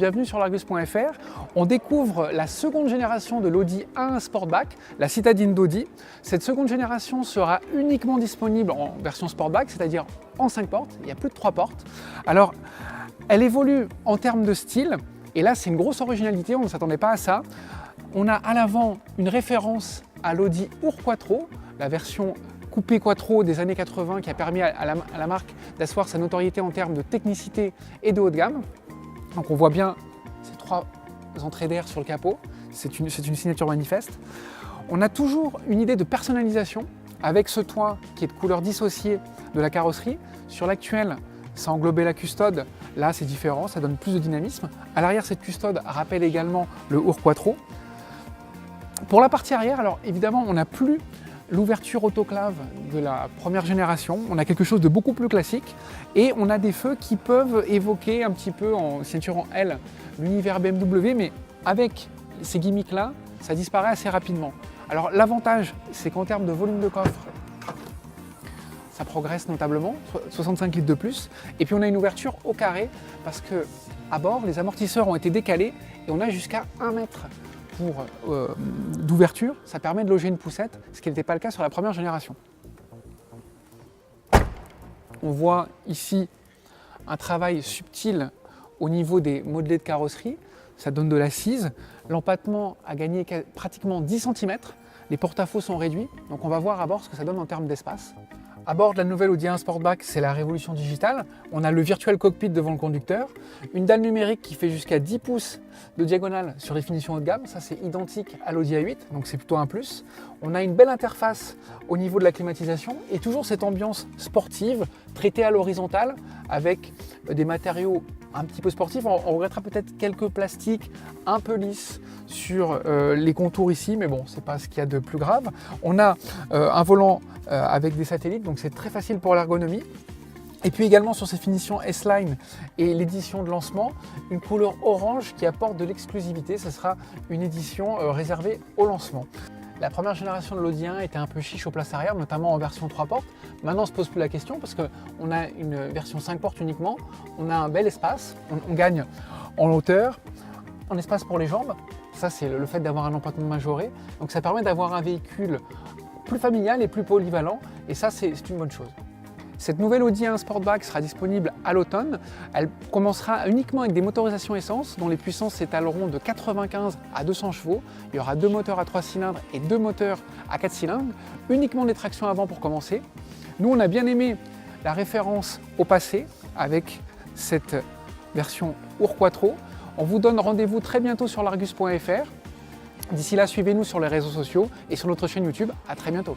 bienvenue sur l'Argus.fr. On découvre la seconde génération de l'Audi A1 Sportback, la citadine d'Audi. Cette seconde génération sera uniquement disponible en version Sportback, c'est-à-dire en 5 portes, il n'y a plus de 3 portes. Alors, elle évolue en termes de style, et là c'est une grosse originalité, on ne s'attendait pas à ça. On a à l'avant une référence à l'Audi Ur-Quattro, la version coupé quattro des années 80 qui a permis à la marque d'asseoir sa notoriété en termes de technicité et de haut de gamme. Donc on voit bien ces 3 entrées d'air sur le capot, c'est une signature manifeste. On a toujours une idée de personnalisation avec ce toit qui est de couleur dissociée de la carrosserie. Sur l'actuel, ça englobait la custode, là c'est différent, ça donne plus de dynamisme. À l'arrière, cette custode rappelle également le Ur-Quattro. Pour la partie arrière, alors évidemment on n'a plus l'ouverture autoclave de la première génération, on a quelque chose de beaucoup plus classique et on a des feux qui peuvent évoquer un petit peu en signature en L l'univers BMW, mais avec ces gimmicks là, ça disparaît assez rapidement. Alors l'avantage, c'est qu'en termes de volume de coffre, ça progresse notablement, 65 litres de plus, et puis on a une ouverture au carré parce que à bord, les amortisseurs ont été décalés et on a jusqu'à 1 mètre d'ouverture, ça permet de loger une poussette, ce qui n'était pas le cas sur la première génération. On voit ici un travail subtil au niveau des modelés de carrosserie, ça donne de l'assise. L'empattement a gagné pratiquement 10 cm, les porte-à-faux sont réduits, donc on va voir à bord ce que ça donne en termes d'espace. À bord de la nouvelle Audi A1 Sportback, c'est la révolution digitale. On a le virtual cockpit devant le conducteur, une dalle numérique qui fait jusqu'à 10 pouces de diagonale sur les finitions haut de gamme. Ça, c'est identique à l'Audi A8, donc c'est plutôt un plus. On a une belle interface au niveau de la climatisation et toujours cette ambiance sportive, traitée à l'horizontale, avec des matériaux un petit peu sportifs. On regrettera peut-être quelques plastiques un peu lisses sur les contours ici, mais bon, c'est pas ce qu'il y a de plus grave. On a un volant avec des satellites, donc c'est très facile pour l'ergonomie. Et puis également sur ces finitions S-Line et l'édition de lancement, une couleur orange qui apporte de l'exclusivité. Ce sera une édition réservée au lancement. La première génération de l'Audi A1 était un peu chiche aux places arrière, notamment en version 3 portes. Maintenant, on ne se pose plus la question parce qu'on a une version 5 portes uniquement. On a un bel espace, on gagne en hauteur, en espace pour les jambes. Ça, c'est le fait d'avoir un empattement majoré. Donc ça permet d'avoir un véhicule plus familial et plus polyvalent. Et ça, c'est une bonne chose. Cette nouvelle Audi A1 Sportback sera disponible à l'automne. Elle commencera uniquement avec des motorisations essence dont les puissances s'étaleront de 95 à 200 chevaux. Il y aura 2 moteurs à 3 cylindres et 2 moteurs à 4 cylindres. Uniquement des tractions avant pour commencer. Nous, on a bien aimé la référence au passé avec cette version Ur-Quattro. On vous donne rendez-vous très bientôt sur l'Argus.fr. D'ici là, suivez-nous sur les réseaux sociaux et sur notre chaîne YouTube. À très bientôt.